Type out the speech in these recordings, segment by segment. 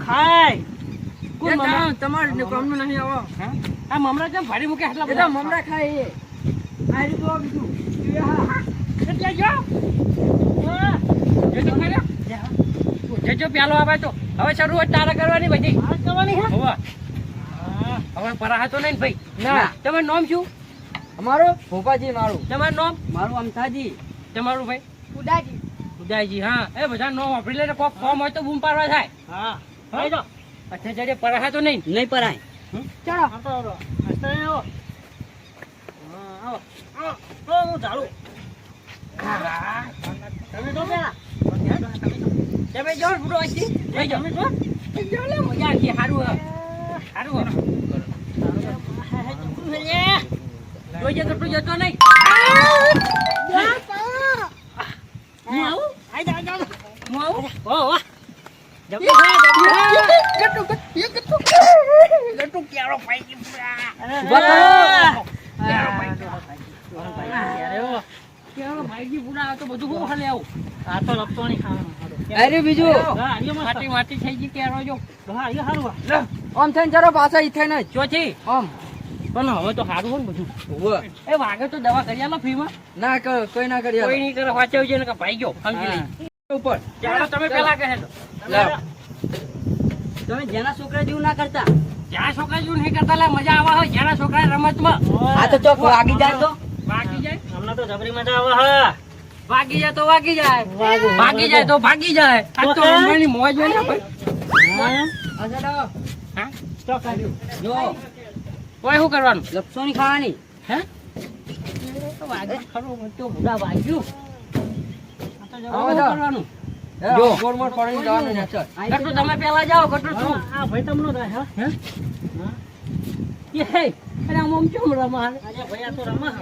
ખાય કોણ મમરા તમારે કામનું નહીં આવો આ મમરા કેમ ભારી મૂકે આટલા બધા મમરા ખાય આ રીતો બીજું એટલે જો જો ખરા જો પ્યાલો આવે તો હવે શરૂઆત તારા કરવાની બધી કરવાની હે હવે પરાહ તો નહીં ભાઈ ના તમારું નામ શું અમારો ભોપાજી મારું તમારું નામ મારું અમથાજી તમારું ભાઈ ઉદાજી ઉદયજી હા એ બધા નામ વાપરી લે કોક ફોર્મ હોય તો બૂમ પાડવા થાય હા હા તો અચ્છા જડે પરાહ તો નહીં નહીં પરાય ચલો આવો હું ચાલુ તમે તો પેલા તમે જો બુડો આજી તમે જો લે મજા આવી હારું હારું જોજે તો તું જતો નહીં હું આવું આઈ જા હું આવું ઓ વાહ ગટુ ક્યારો પાઈ ગઈ ક્યારો ભાઈ ગઈ પૂરા તો બધું હું ખાલી આવું આ તો લપતો નહીં ખાવાનું અરે બીજું માટી માટી થઈ ગઈ ક્યારો જો હારું આમ થઈને જરા પાછા ઈ થઈને જ ચોથી આમ પણ હવે તો સારું હોય ને બધું ઉવ્વ. એ વાગે તો દવા કરી આલો ફ્રીમાં ના કોઈ ના કરી કોઈ નહીં કરે વાંચ્યું છે ને કે ભાઈ ગયો સમજી લઈ ઉપર ચાલો તમે પેલા કહે તો લાવ. તમે જેના છોકરા જેવું ના કરતા જ્યાં છોકરા જેવું નહીં કરતા લે મજા આવે હોય જ્યાં છોકરા રમતમાં આ તો ચોક વાગી જાય તો ભાગી જાય અમને તો જબરી મજા આવે હા ભાગી જાય તો ભાગી જાય ભાગી જાય તો ભાગી જાય આ તો રમવાની મોજ હોય ને ભાઈ અસડો હા તો કર્યું જો કોઈ શું કરવાનું લપસોની ખાવાની હે તો વાગ્યું ખરું મને તો ભૂડા વાગ્યું આ તો આવો જવાનું તો. કરવાનું જો ગોળ મોળ પડીને જવાનું છે ચલ ગટુ તમે પેલા જાઓ ગટુ શું આ ભાઈ તમને થાય હે હે અરે આમ આમ કેમ રમા હાલે આજે ભાઈ આ તો રમા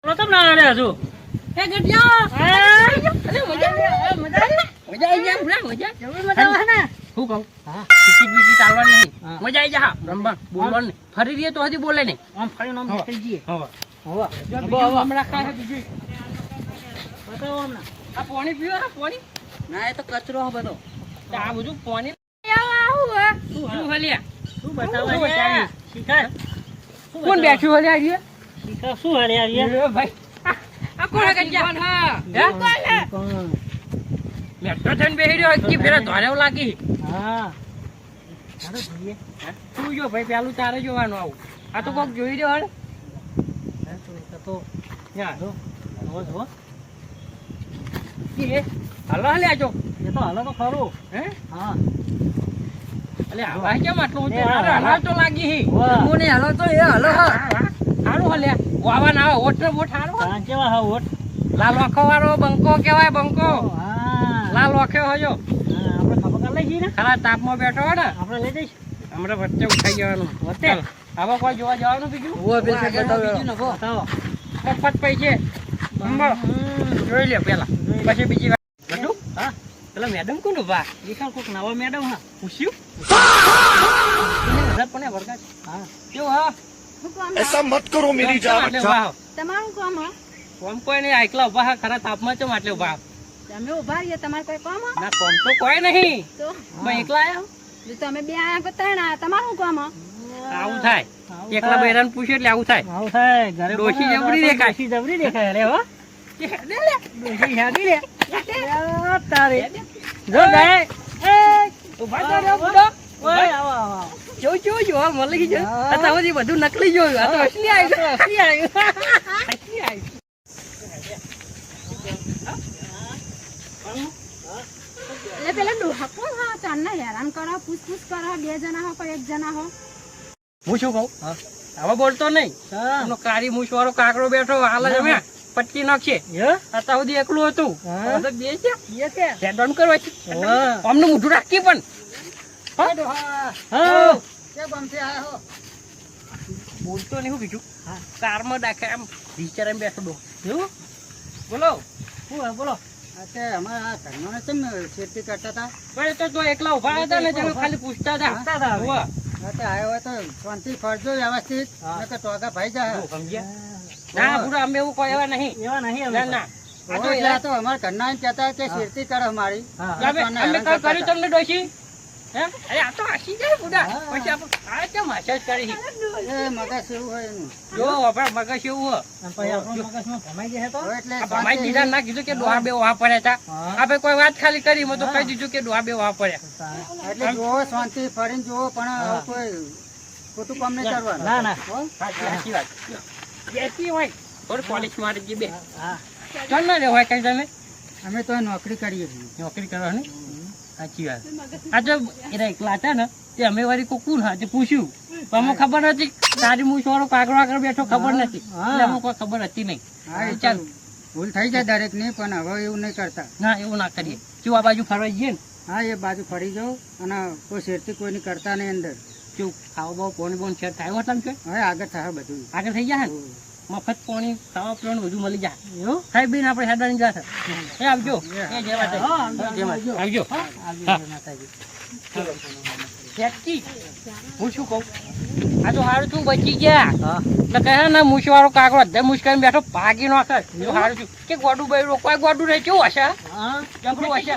પ્રથમ ના આરે હજુ હે ગટિયા અરે મજા મજા આવી જાય બુડા મજા જરૂર મજા આવે ને શું કહું ટિકિટ બીજી ચાલવાની નહીં મજા આવી જા રમવા બોલવાનું નહીં ફરી રહીએ તો હજી બોલે નહીં આમ ફરીને આમ નીકળી જઈએ હવે હવે જો બીજું હમણાં ખાય બીજું બતાવો હમણાં આ પાણી પીવો આ પાણી ના એ તો કચરો હે બધો આ બધું પાણી આવું શું હલ્યા શું બતાવો છે શિખર કોણ બેઠું હલ્યા આવીએ શિખર શું હાલે આવી ભાઈ આ કોણ ગંજા હે મેટ્રો થઈને બેહી રહ્યો કે ફેરા ધોરેવ લાગી હા ચાલો જોઈએ તું જો ભાઈ પેલું તારે જોવાનું આવું આ તો કોક જોઈ રહ્યો હળ તો યા જો જો કે હલો હલે આજો એ તો હાલો તો ખરું હે હા અલે આવા કેમ આટલું ઊંચું એ હા, હલાવ તો લાગી હી વાહ કોને હાલો તો એ હાલો હા હારું હલે વાવા ના આવે ઓટ ને બોટ હારું કાં કેવા હા ઓટ લાલ આંખો વાળો બંકો કહેવાય બંકો હા લાલ આંખો હજો આપણે ખબર કરી લઈ જઈએ ને ખરા તાપમાં બેઠો હોય ને આપણે લઈ જઈશ હમણાં વચ્ચે ઉઠાઈ જવાનું વચ્ચે? ચાલ, હવે કોઈ જોવા જવાનું બીજું ઉવ્વ પેલ છે બતાવો બીજું નખો બતાવો મફત પૈસે જોઈ લે પેલા પછી બીજી વાત બધું હા પેલા મેડમ કોણ ઉભા શિખર કોક નવા મેડમ હા પૂછ્યું વધારે પણ વરગાડ હા કેવું હા હું કામ ऐसा मत करो मेरी जान એટલે ઉભા તમારું કામ હો કોમ કોઈ નહીં આટલા ઉભા હા ખરા તાપમાં ચમ આટલે ઉભા તમે ઉભા રહીએ તમારે કોઈ કામ હો ના કોમ તો કોઈ નહીં તો મેં એકલા આવ્યો જો તમે બે આયા પતણા તમારું કામ હો આવું થાય એકલા બૈરાને પૂછ્યું એટલે આવું થાય આવું થાય ઘરે ડોશી કોને જબરી દેખાય. ડોશી જબરી દેખાય રે હો ડોશી હેડી રે યા તારે જો જાય ઉભા તો રહ્યો બુડો ઓય આવો આવો જો જોવા મળી ગયું અત્યાર સુધી બધું નકલી જોયું આ તો અસલી આવ્યું અસલી આવ્યું અસલી આવ્યું એટલે પેલા ડોહા કોણ હા ચાંદના હેરાન કરો પૂછ કરો બે જણા હો કોઈ એક જણા હો હું શું કહું હવે બોલતો નહીં એનો કાળી મૂછ વાળો કાકડો બેઠો હાલ જ અમે પટ્ટી નાખીએ અત્યાર સુધી એકલું હતું હા. હવે બે છે એ કે સેડોન કરવા છે હા. અમને મોઢું રાખી પણ હા કે બમથી આયા હો બોલતો નહીં હું બીજું કારમાં ડાકે આમ વિચાર એમ બેઠો ડો એવું બોલો શું બોલો તે અમારા ઘરનો કેમ ખેતી કરતા હતા પણ એ તો એકલા ઉભા હતા ને તમે ખાલી પૂછતા હતા પૂછતા હતા. હોવે. તે આવ્યો હોય તો શાંતિ ફરજો વ્યવસ્થિત હા. નકર ટોગા ભાઈ જાય સમજ્યા ના પૂરા અમે એવું કોઈ એવા નહીં એવા નહીં ના અમે ના આ તો એટલે આ તો અમારા ઘરના એમ કહેતા કે શેરતી કરે અમારી. અમે કાંઈ કર્યું તમને ડોશી? એમ? અરે આ તો હસી જાય બુડા. પછી આપણે આ કેમ મસાજ કરી? એ મગજ એવું હોય એનું. જો આપણે મગજ એવું હોય. હવે એટલે આ ભમાઈ દીધા ના કીધું કે ડોહા બે વાહ પડ્યા હતા. આપણે કોઈ વાત ખાલી કરી મેં તો કહી દીધું કે ડોહા બે વાહ પડ્યા. એટલે જોવો શાંતિ ફરીને જોવો પણ હવે કોઈ ખોટું કામ નહીં કરવાનું. ના. હો? સાચી વાત. બેસી હોય થોડી પોલીસ મારી જે બે ચાલ ના રે હોય કઈ તમે અમે તો નોકરી કરીએ છીએ. નોકરી કરવાની સાચી વાત. આ જો એના એકલા હતા ને તે અમે વારી કોણ હા તે પૂછ્યું પણ અમને ખબર નથી. તારી મૂછ વાળો કાગડો આગળ બેઠો ખબર નથી એટલે અમને કોઈ ખબર હતી નહીં. હા એ ચાલ ચાલ ભૂલ થઈ જાય દરેક ની પણ હવે એવું નહીં કરતા. ના એવું ના કરીએ. જો આ બાજુ ફરવા જઈએ ને હા એ બાજુ ફરી જાઓ અને કોઈ શેરતી કોઈની કરતા નહીં અંદર. જો ખાવા બાવ પોણી બોન છે થાય હોત કે હવે આગળ થાય બધું. આગળ થઈ જાય ને મફત પાણી ખાવા પીવાનું બધું મળી જાય. ખાઈ પીને આપણે હેડાની જાત એ આવજો. એ જય માતાજી. આવજો. ટેક્સી હું શું કહું આ તો હારું તું બચી ગયા એટલે કહે ને મૂછ વાળો કાકડો અધે મૂછ કરીને બેઠો ભાગી નો આખા હારું છું કે ગોડું બૈરું કોઈ ગોડું નહીં કેવું હશે જબરું હશે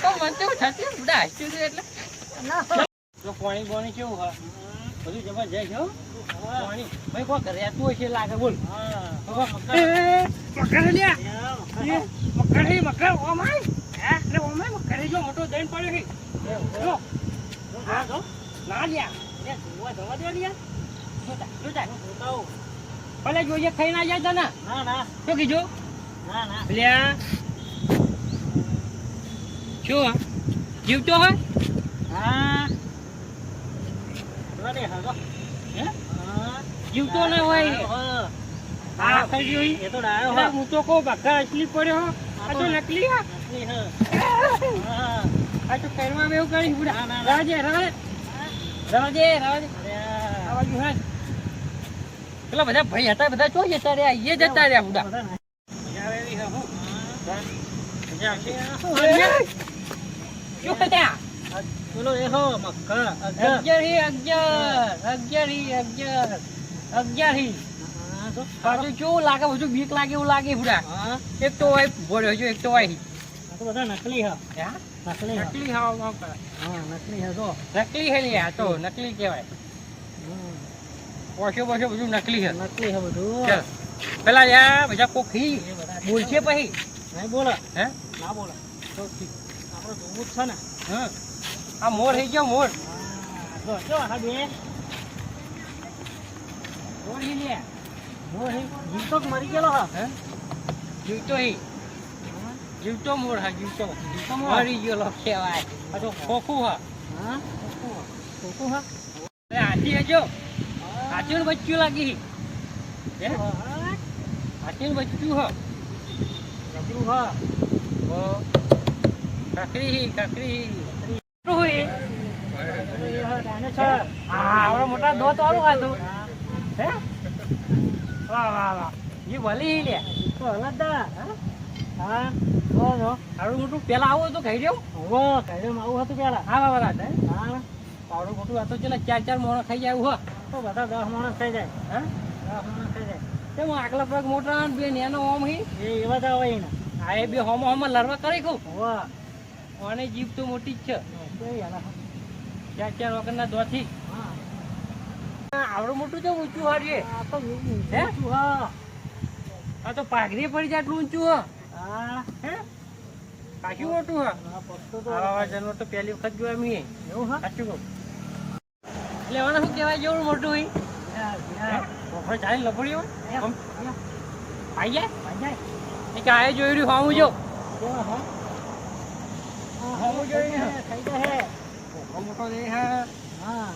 તો મને તો થશે બધા હસ્યું છે એટલે તો પાણી બોણી કેવું હા બધું જબરજસ્ત હો પાણી ભાઈ કોઈ ઘરે તું હશે લાગે બોલ મકર લ્યા મકર ઓ માય હે ઓ માય મકર જો મોટો દઈને પડ્યો છે ના લ્યા જવા દે લ્યા ભલે જોઈએ ખાઈ ના જાય તને શું કીધું લ્યા શું જીવતો હોય જીવતો ન હોય હા ખાઈ ગયો હું તો કહું બગા અસલી પડ્યો આ તો નકલી આ તો કરવામાં એવું કરી રાજે આ બાજુ હા પેલા બધા ભાઈ હતા બધા ચો જતા રહ્યા એ જતા રહ્યા બધા શું હતા બોલો એ હો મક્કા 11 પાછું કેવું લાગે બધું બીક લાગે એવું લાગે બુડા એક તો હોય બોલ્યો છો એક તો હોય બધા નકલી હા નકલી હા નકલી હે તો નકલી હે લે આ તો નકલી કહેવાય પોછો બધું નકલી હે બધું ચાલ પેલા યાર બધા કોખી બોલશે પછી નહીં બોલે હે ના બોલે તો ઠીક આપણે જોવું જ છે ને હા આ મોર થઈ ગયો મોર જો હા બે મોર હી લે મોર હી જીવતો મરી ગયેલો હે જીવતો મોર હા જીવતો મરી ગયેલો કહેવાય આ તો ખોખું હા ખોખું હા હાથી હજો હાથીનું બચ્ચું લાગી હે હાથીનું બચ્ચું હ કકરું હ કકરી આવડો મોટા દોત વાળું ખાતું હે વાહ એ ભલી લે તો હલદા હા આવડું મોટું પેલા આવું હતું ખાઈ દઉં આવું હતું પેલા હા બરાબર હા આવડું મોટું હતું ચલો 4 માણસ ખાઈ જાય એવું તો બધા 10 માણસ ખાઈ જાય હા 10 માણસ ખાઈ જાય તેમ આગલા પગ મોટા બે નેનો ઓમ હી એવા જ આવે ને આ એ બે હોમો લડવા કરી કહું વાહ અને જીભ તો મોટી જ છે 4 વગરના દોથી આવડું મોટું તો ઊંચું હારીએ આ તો પાઘરી પડી જાય એટલું ઊંચું હે પાછું મોટું હા જન્મ તો પહેલી વખત જોયા મી એવું હા સાચું કહું લેવાના શું કહેવાય જેવડું મોટું હોય જાય લપડ્યો આવી જાય એ કે આ જોઈ રહ્યું હોમું જો હોમું જોઈ મોટો દે હા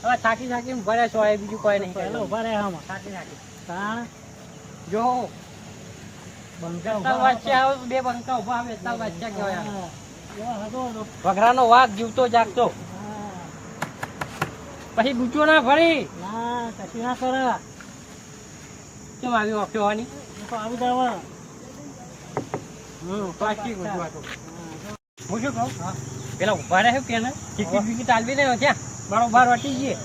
હવે થાકી ભર્યા છો બીજું કોઈ નહીં ઉભા રહે થાકી જો બે બંકા ઉભા આવે બાદશાહ કહેવાય વઘરાનો વાઘ જીવતો જાગતો પછી ડૂચો ના ફરી કશું ના કરે કેમ આવી ઓફી હોવાની આવી જવા પ્લાસ્ટિક હું શું કહું પેલા ઉભા રહે કે ને ટિકિટ આલવી નહીં ત્યાં બરોબર વટી જઈએ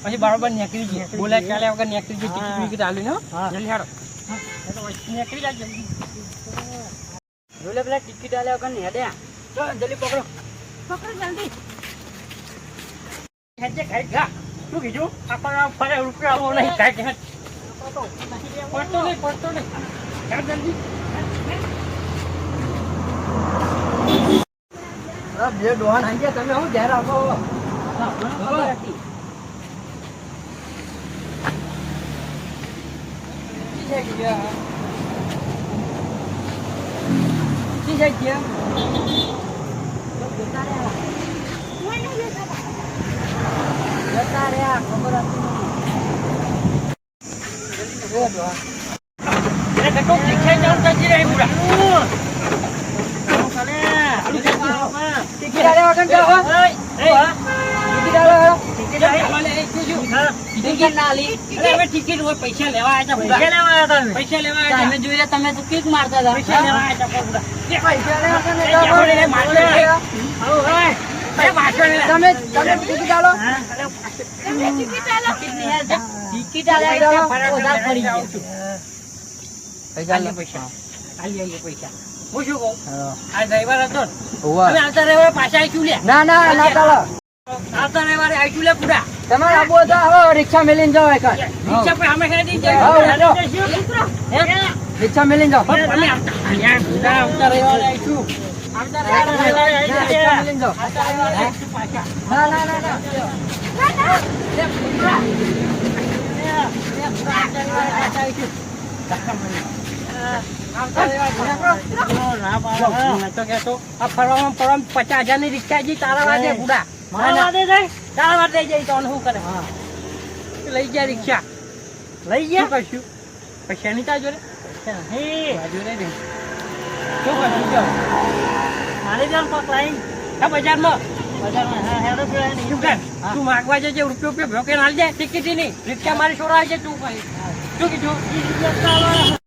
પછી બરોબર નીકળી જઈએ બોલે ચાલે વગર નીકળી જઈએ ટિકિટ આલવી ને જલ્દી હાડો નીકળી જાય જલ્દી જોલે પેલા ટિકિટ આલ્યા વગર ને હેડ્યા તો જલ્દી પકડો પકડો જલ્દી. હેડજે ખાઈ જા શું કીધું આપણા ફરે રૂપિયા આવો નહીં કાંઈ હેડ પડતો નહીં હેડ જલ્દી બે ડોહાન આવી ગયા તમે હું ઘેર આપો કોઈ નહીં લેતા હતા. જતા રહ્યા ખબર એને કટો શીખાઈ જાવ જલ્દી રહી પૂરા ટિકિટ આલ્યા વગર જાઓ ટિકિટ આલ્યા ટિકિટ ના આલી ટિકિટ હોય પૈસા લેવા પૈસા લેવા તમે જોઈએ તમે તો કિક મારતા હતા પૈસા લેવા પૈસા લેવા તમે ટિકિટ આલો તમે ટિકિટ આલો. ટિકિટ આલ્યા ઓધા પડી ગયો પૈસા પૈસા હું શું કહું આ ડ્રાઈવર હતો ને ઓવા અમે આવતા રવિવારે પાછા આવીશું લે ના ના ના ચાલો આવતા રવિવારે આવીશું લે પૂરા તમારે આબુ તો હવે રિક્ષા મેલીને જાઓ એક રિક્ષા પર અમે ખાલી રિક્ષા મેલીને જાઓ અમે આવતા રવિવારે આવીશું આવતા રવિવારે રિક્ષા મેલીને જાઓ પાછા ના ના ના ના ફરવામાં 50,000 ની રિક્ષા જી તારા વાદે બુડા તારા વાદે જઈ તો શું કરે લઈ ગયા રિક્ષા લઈ ગયા કશું પૈસા ની તા જોડે જોડે નહીં શું કરશું જો મારી જાણ પકડાઈ હા બજારમાં શું કર તું માગવા જજે રૂપિયો ભેગો કે હાલ જાય ટિકિટ ની રિક્ષા મારી છોડા છે તું કઈ શું કીધું